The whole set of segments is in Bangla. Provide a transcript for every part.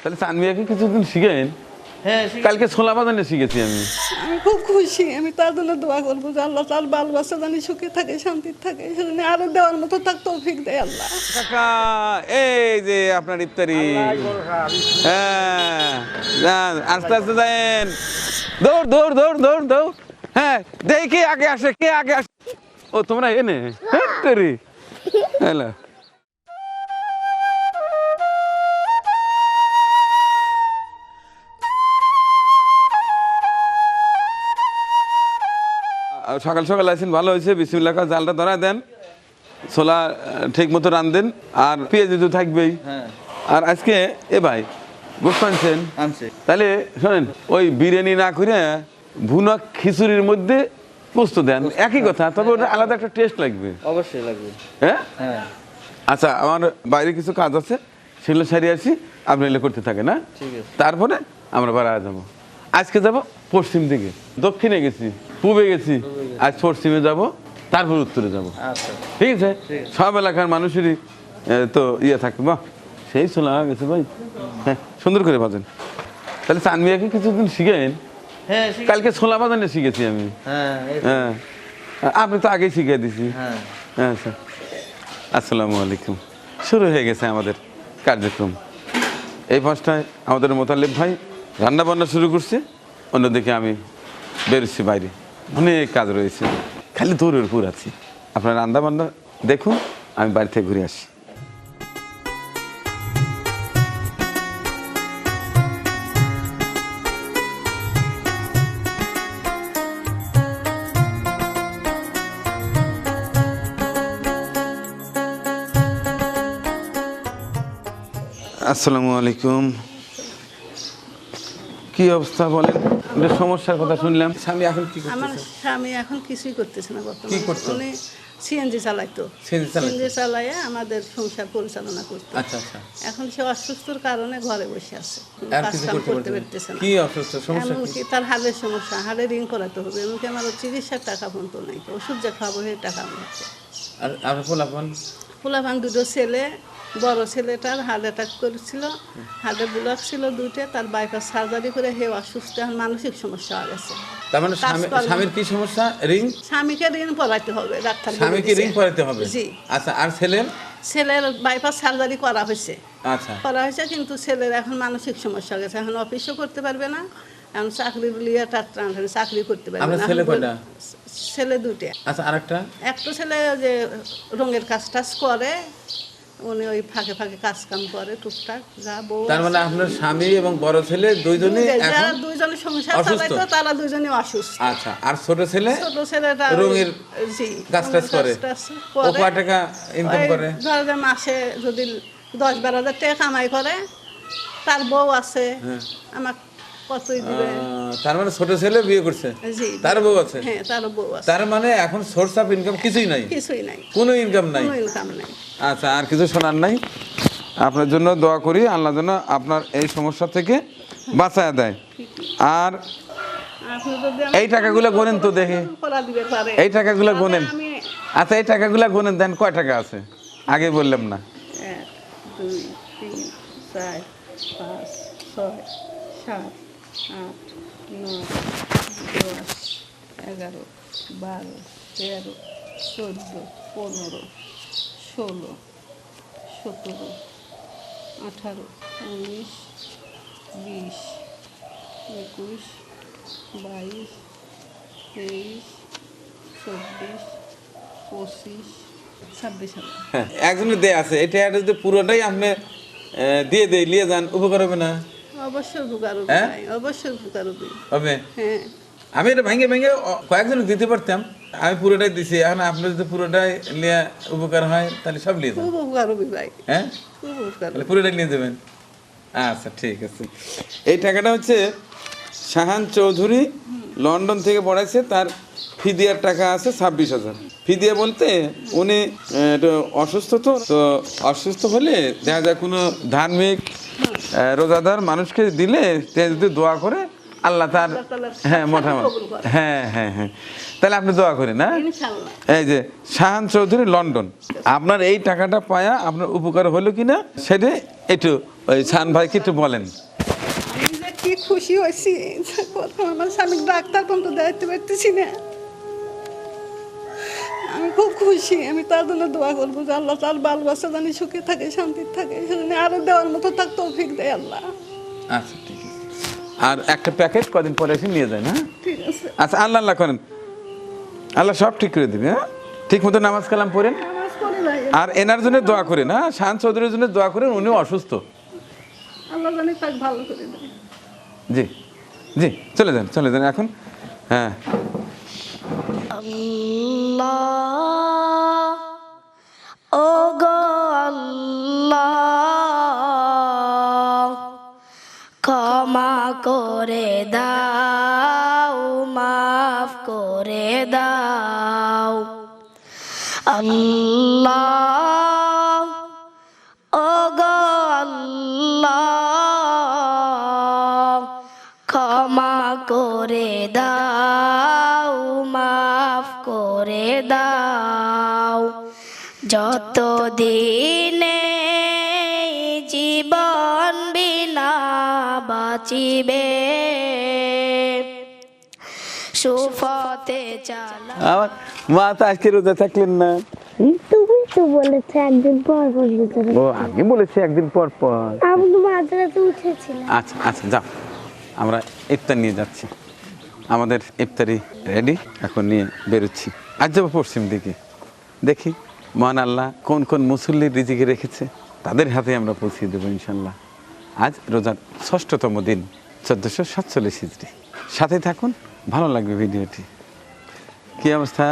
তাহলে চানমিয়াকে কিছুদিন শিখেন। হ্যাঁ কালকে ছোলা বাজানো শিখেছি আমি। আমি খুব খুশি, আমি তার জন্য দোয়া করবো যে আল্লাহ তার ভালোবাসা জানি সুখে থাকে, শান্তি থাকে, সেজন্য আরো দেওয়ার মতো তার তৌফিক দেয় আল্লাহ। কাকা এই যে আপনার ইফতারি। হ্যাঁ যান, আস্তে আস্তে যান, দৌড় দৌড় দৌড় দৌড় দৌড়। হ্যাঁ দেখি কে আগে আসে, কে আগে আসে। ও তোমরা এনে ইফতারি। হ্যালো সকাল সকাল আছেন, ভালো হয়েছে। বিসমিল্লাহ করে জালটা ধরা দেন, ছোলা ঠিক মতো রান্ধেন, আর পেঁয়াজ তো থাকবেই। আর আজকে এ ভাই গোস্ত আনছেন, তাহলে শোনেন ওই বিরিয়ানি না করে ভুনা খিচুড়ির মধ্যে গোস্ত দেন, একই কথা, তবে ওটা আলাদা একটা টেস্ট লাগবে। অবশ্যই লাগবে। হ্যাঁ হ্যাঁ আচ্ছা, আমার বাইরে কিছু কাজ আছে, সেগুলো সারিয়ে আসি, আপনি এগুলো করতে থাকেন। না ঠিক আছে। তারপরে আমরা বাড়া যাবো। আজকে যাব পশ্চিম দিকে, দক্ষিণে গেছি, পূবে গেছি, আজ পশ্চিমে যাব, তারপর উত্তরে যাব। আচ্ছা ঠিক আছে, সব এলাকার মানুষেরই তো ইয়ে থাকবে। বাহ সেই শোনা গেছে ভাই। হ্যাঁ সুন্দর করে বাজেন। তাহলে চানমিয়াকে কিছুদিন শিখেন। হ্যাঁ কালকে ছোলা বাজানো শিখেছি আমি। হ্যাঁ আপনি তো আগেই শিখিয়ে দিছি। হ্যাঁ আচ্ছা, আসসালামু আলাইকুম। শুরু হয়ে গেছে আমাদের কার্যক্রম। এই পাঁচটায় আমাদের মোতালেব ভাই রান্না বান্না শুরু করছে, অন্যদিকে আমি বেরোচ্ছি বাইরে, অনেক কাজ রয়েছে, খালি দৌড়ের উপর আছি। আপনার রান্না বান্না দেখুন, আমি বাড়ি থেকে ঘুরে আসি। আসসালামু আলাইকুম। কি অবস্থা বলেন? একটা সমস্যার কথা শুনলাম। স্বামী এখন কি আমার করতেছে? স্বামী এখন কিছুই করতেছে না কি বর্তমানে। করতো? উনি সিএনজি চালাইতো, CNG চালাইতো? সিএনজি চালাইয়া আমাদের সংসার পরিচালনা করতো। আচ্ছা আচ্ছা। এখন সে অসুস্থর কারণে ঘরে বসে আছে, আর কাজ কিছু কাম করতে করতে পারছে পারতেছে না? না। কি অসুস্থ, সমস্যা কি? এমনকি তার হাড়ের সমস্যা, হাড়ে রিং করাতে হবে, এমনকি আমার চিকিৎসার টাকা পর্যন্ত নাই, ওষুধ যা খাবো সেই টাকা আমার হচ্ছে। আর আপনার পোলাপান? পোলাপান দুটো ছেলে, বড় ছেলেটার হার্ট অ্যাটাক করেছিল, হার্টে ব্লক ছিল দুইটা, তার বাইপাস সার্জারি করে হে অসুস্থ, এখন মানসিক সমস্যা হয়ে গেছে। তার মানে স্বামীর কি সমস্যা? রিং? স্বামীকে ঋণ পড়াইতে হবে, ডাক্তার বলে স্বামীকে দিছে। রিং করাতে হবে? জি। আচ্ছা, আর ছেলের? ছেলের বাইপাস সার্জারি করা হয়েছে, আচ্ছা কিন্তু ছেলের এখন মানসিক সমস্যা হয়ে গেছে, এখন অফিসও করতে পারবে না, এখন চাকরি লিয়ে চাকরি করতে পারবে আপনার না। ছেলে কয়টা? ছেলে দুইটা। আচ্ছা, আরেকটা? একটা ছেলে যে রঙের কাজ টাজ করে, উনি ওই ফাঁকে ফাঁকে কাজ কাম করে টুকটাক, যা বউ। তার মানে আপনার স্বামী এবং বড় ছেলে দুইজনই যারা এখন দুইজনে সংসার অসুস্থ? চালাইতো তারা দুইজনে অসুস্থ। আচ্ছা, আর ছোট ছেলে ছোট ছেলেটা রঙের জি কাজ টাজ করে? ও কয় টাকা ইনকাম করে? ধর যে মাসে যদি 10-12 হাজার টাকা কামাই করে, তার বউ আছে, আমাকে কতই দিবে। তার মানে ছোট ছেলে বিয়ে করছে, জি তার বউ আছে? হ্যাঁ, তার বউ আছে। তার মানে এখন সোর্স অফ ইনকাম কিছুই নাই, কিছুই নাই, কোনো ইনকাম নাই। কোনো ইনকাম নাই। আচ্ছা, আর কিছু শোনার নাই? আপনার জন্য দোয়া করি, আল্লাহ যেন আপনার এই সমস্যা থেকে বাঁচায় দেয়। আর আপনি যদি এই টাকাগুলো গোনেন তো দেখি, করা দিবে পারে। এই টাকাগুলো গোনেন। আমি আচ্ছা, এই টাকাগুলো গোনেন, দেন কয় টাকা আছে? আগে বললাম না। 1, 2, 3, 4, 5, 6, 7, 8, 9, 10, 11, 12, 13, 14, 15, 16, 17, 18, 19, 20, 21, 22, 23, 24, 25, 26 হাজার। হ্যাঁ, একজনের দেয়া আছে, এটা যদি পুরোটাই আপনি দিয়ে দেয়, নিয়ে যান, উপকার হবে না? অবশ্যই উপকার হবে, হ্যাঁ? অবশ্যই উপকার হবে। হবে। হ্যাঁ, আমি এটা ভেঙে ভেঙে কয়েকজনকে দিতে পারতাম, আমি পুরোটাই দিছি। এখন আপনি যদি পুরোটাই নিয়ে উপকার হয়, তাহলে সব নিয়ে যান। খুব উপকার হবে ভাই, হ্যাঁ, খুব উপকার তাহলে হবে। পুরোটাই নিয়ে যাবেন। আচ্ছা ঠিক আছে। এই টাকাটা হচ্ছে শাহান চৌধুরী লন্ডন থেকে পড়াইছে, তার ফিদিয়ার টাকা আছে 26,000। ফিদিয়া বলতে উনি একটু অসুস্থ, তো অসুস্থ হলে দেখা যায় কোনো ধার্মিক রোজাদার মানুষকে দিলে সে যদি দোয়া করে আল্লাহ তার হ্যাঁ মোটামুটি হ্যাঁ হ্যাঁ হ্যাঁ তাহলে আপনি দোয়া করেন না। ইনশাআল্লাহ। এই যে শাহান চৌধুরী লন্ডন, আপনার এই টাকাটা পায়া আপনার উপকার হলো কিনা সেটা একটু ওই শাহান ভাইকে একটু বলেন। আমি যে কি খুশি হয়েছি, প্রথম আমার স্বামী ডাক্তার পর্যন্ত দেখতে পারতেছি না, আমি খুব খুশি। আমি তার জন্য দোয়া করবো যে আল্লাহ তার বাল বাচ্চা জানি সুখে থাকে, শান্তি থাকে, সেজন্য আরো দেওয়ার মতো তার তৌফিক দেয় আল্লাহ। আচ্ছা ঠিক আছে, আর একটা প্যাকেট কদিন পরে এসে নিয়ে যায় না। ঠিক আছে। আচ্ছা আল্লাহ আল্লাহ করেন, আল্লাহ সব ঠিক করে দিবে। হ্যাঁ ঠিক মতো নামাজ কালাম পড়েন, নামাজ পড়ে ভাই, আর এনার জন্য দোয়া করেন। হ্যাঁ শাহান চৌধুরীর জন্য দোয়া করেন, উনিও অসুস্থ। আল্লাহ জানি তাকে ভালো করে দেয়। জি জি চলে যান এখন। হ্যাঁ আল্লাহ ও গো আল্লাহ, ক্ষমা করে দাও, মাফ করে দাও। আল্লাহ ও গো আল্লাহ, ক্ষমা করে দাও, মাফ করে দাও। যত দিনে জীবন বিনা বাঁচিবে, সুফতে চালা। আমার মা তো আজকে রোজা থাকলেন না। তুমি তো বলেছে একদিন পর পর রোজা রাখতে। ও আগে বলেছে একদিন পর পর। আমি তো মাঝরাতে উঠেছিলাম। আচ্ছা আচ্ছা যাও, আমরা ইফতার নিয়ে যাচ্ছি। আমাদের ইফতারি রেডি, এখন নিয়ে বেরোচ্ছি। আজ যাবো পশ্চিম দিকে, দেখি মহান আল্লাহ কোন কোন মুসল্লির রিজিকে রেখেছে, তাদের হাতে আমরা পৌঁছে দেবো ইনশাল্লাহ। আজ রোজার ৬ষ্ঠতম দিন, ১৪৪৭ হিজরি। সাথে থাকুন, ভালো লাগবে ভিডিওটি। কি অবস্থা?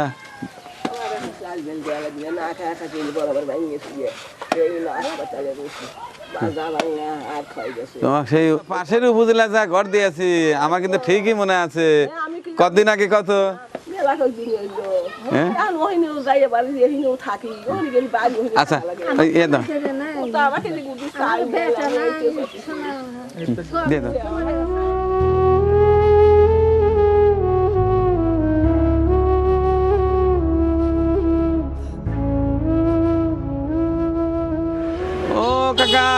তোমার সেই পাশের উপজেলা যা ঘর দিয়েছি, আমার কিন্তু ঠিকই মনে আছে। কতদিন আগে কত আচ্ছা এ দাও দিয়ে দাও। ও কাকা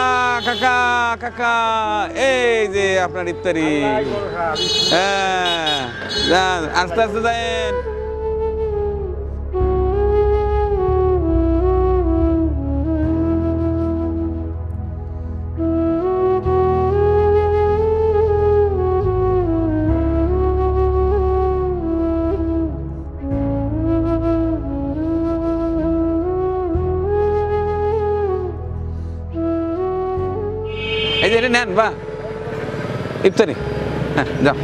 কাকা কাকা, এই যে আপনার ইফতারি। হ্যাঁ যান, আস্তে আস্তে যান। এই যে এটা নেন বা ইফতারি। হ্যাঁ যাও।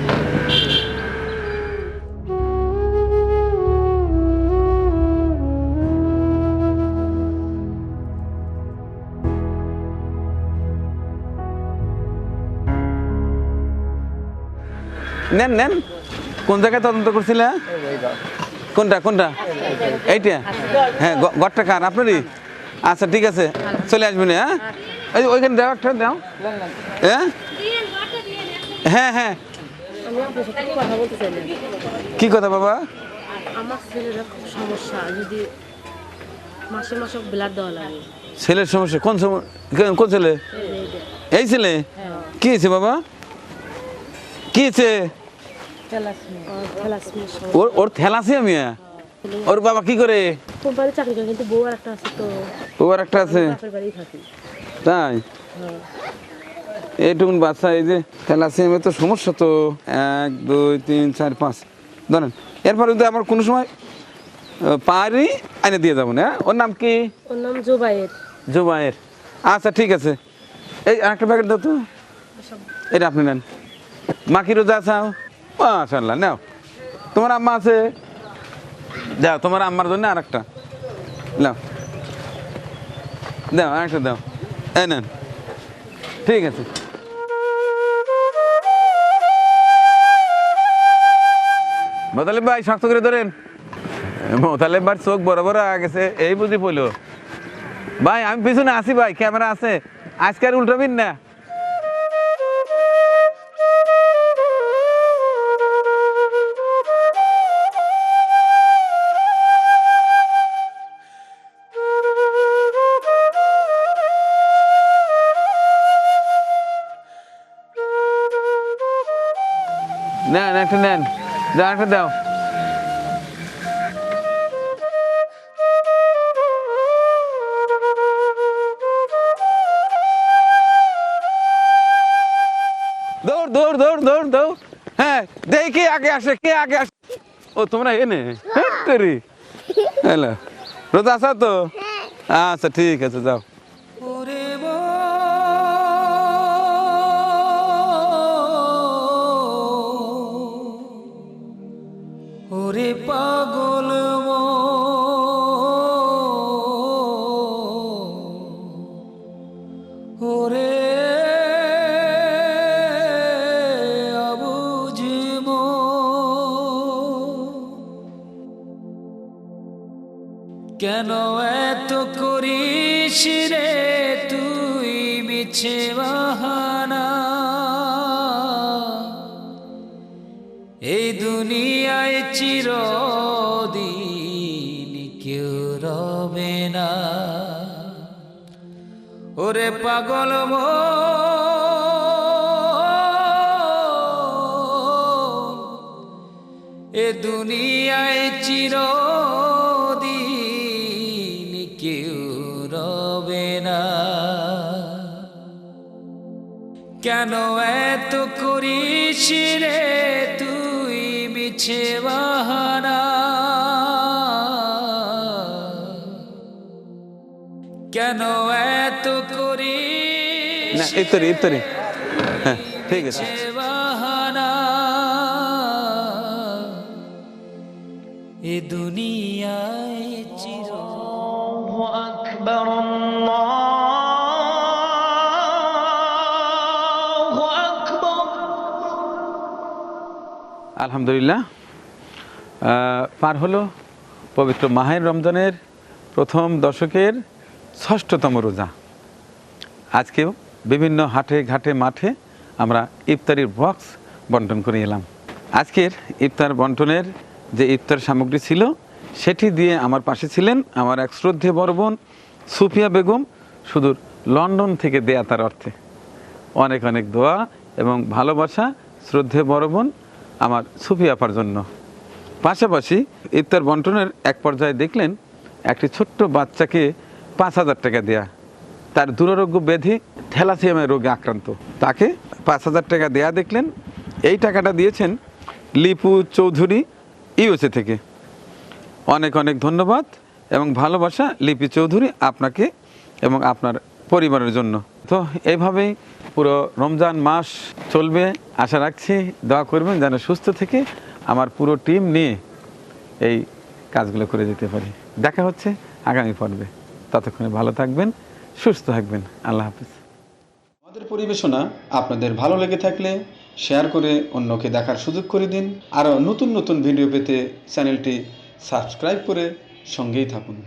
নেন নেন, কোন জায়গায় তদন্ত করছিলে? কোনটা কোনটা? এইটা? হ্যাঁ ঘরটা কার? আপনারই? আচ্ছা ঠিক আছে, চলে আসবেন। হ্যাঁ এই যে ওইখানে দাও, একটা দাও। হ্যাঁ হ্যাঁ হ্যাঁ কি কথা বাবা? আমার ছেলের খুব সমস্যা, যদি মাসে মাসে ব্লাড দেওয়া লাগে। ছেলের সমস্যা? কোন কোন ছেলে? এই ছেলে? কি হয়েছে বাবা, কি হয়েছে? ওর থ্যালাসেমিয়া? ওর বাবা কি করে? কোম্পানি চাকরি করে, কিন্তু বউ আর একটা আছে। তো বউ আর একটা আছে? বাপের বাড়ি থাকি। তাই? এইটুকুন বাচ্চা, এই যে থ্যালাসেমিয়া তো সমস্যা তো। 1 2 3 4 5 ধরেন। এরপরে যদি আমার কোনো সময় পারি আইনে দিয়ে যাবো না। ওর নাম কি? ওর নাম জোবায়ের। জুবায়ের। আচ্ছা ঠিক আছে, এই আরেকটা প্যাকেট দাও তো। এটা আপনি নেন। মা কি রোজা চাও? মাশাআল্লাহ, নাও। তোমার আম্মা আছে? দাও তোমার আম্মার জন্য আরেকটা নাও, দাও আরেকটা দাও। এই নেন, ঠিক আছে। মোতালেব ভাই শক্ত করে ধরেন। মোতালেব ভাই চোখ বড় বড় হয়ে গেছে, এই বুঝি পড়লো। ভাই আমি পিছনে আসি, ভাই ক্যামেরা আছে, আজকে আর উল্টাবিন না। নেন একটা নেন, যা একটা দাও। দৌড় দৌড় দৌড় দৌড় দৌড়। হ্যাঁ দেখি কে আগে আসে, কে আগে আসে। ও তোমরা এনে হ্যালো, রোজা আছো তো? আচ্ছা ঠিক আছে, যাও। ওরে পাগল ওরে অবুঝ কেন এত করিস রে তুই মিছে বাহানা, এই দুনিয়ায় চিরদিন কেউ রবে না। ওরে পাগল এ দুনিয়ায় চিরদিন কেউ রবে না। কেন এত করিস রে তুই মিছে বাহানা, কেন এত করিস না ইফতারি ইফতারি। হ্যাঁ ঠিক আছে। বাহানা, এ দুনিয়ায় চির আকবর আলহামদুলিল্লাহ, পার হলো পবিত্র মাহে রমজানের প্রথম দশকের ৬ষ্ঠতম রোজা। আজকেও বিভিন্ন হাটে ঘাটে মাঠে আমরা ইফতারির বক্স বন্টন করে এলাম। আজকের ইফতার বন্টনের যে ইফতার সামগ্রী ছিল সেটি দিয়ে আমার পাশে ছিলেন আমার এক শ্রদ্ধেয় বড় বোন সুফিয়া বেগম, সুদূর লন্ডন থেকে দেয়া তার অর্থে। অনেক অনেক দোয়া এবং ভালোবাসা শ্রদ্ধেয় বড় বোন আমার সুফিয়া আপার জন্য। পাশাপাশি ইফতার বন্টনের এক পর্যায়ে দেখলেন একটি ছোট্ট বাচ্চাকে ৫,০০০ টাকা দেয়া, তার দুরারোগ্য ব্যাধি থ্যালাসেমিয়া রোগে আক্রান্ত, তাকে ৫,০০০ টাকা দেয়া দেখলেন। এই টাকাটা দিয়েছেন লিপু চৌধুরী ইউএসএ থেকে। অনেক অনেক ধন্যবাদ এবং ভালোবাসা লিপি চৌধুরী আপনাকে এবং আপনার পরিবারের জন্য। তো এইভাবেই পুরো রমজান মাস চলবে, আশা রাখছি দোয়া করবেন যেন সুস্থ থেকে আমার পুরো টিম নিয়ে এই কাজগুলো করে যেতে পারি। দেখা হচ্ছে আগামী পর্বে, ততক্ষণে ভালো থাকবেন, সুস্থ থাকবেন। আল্লাহ হাফিজ। আমাদের পরিবেশনা আপনাদের ভালো লেগে থাকলে শেয়ার করে অন্যকে দেখার সুযোগ করে দিন। আরও নতুন নতুন ভিডিও পেতে চ্যানেলটি সাবস্ক্রাইব করে সঙ্গেই থাকুন।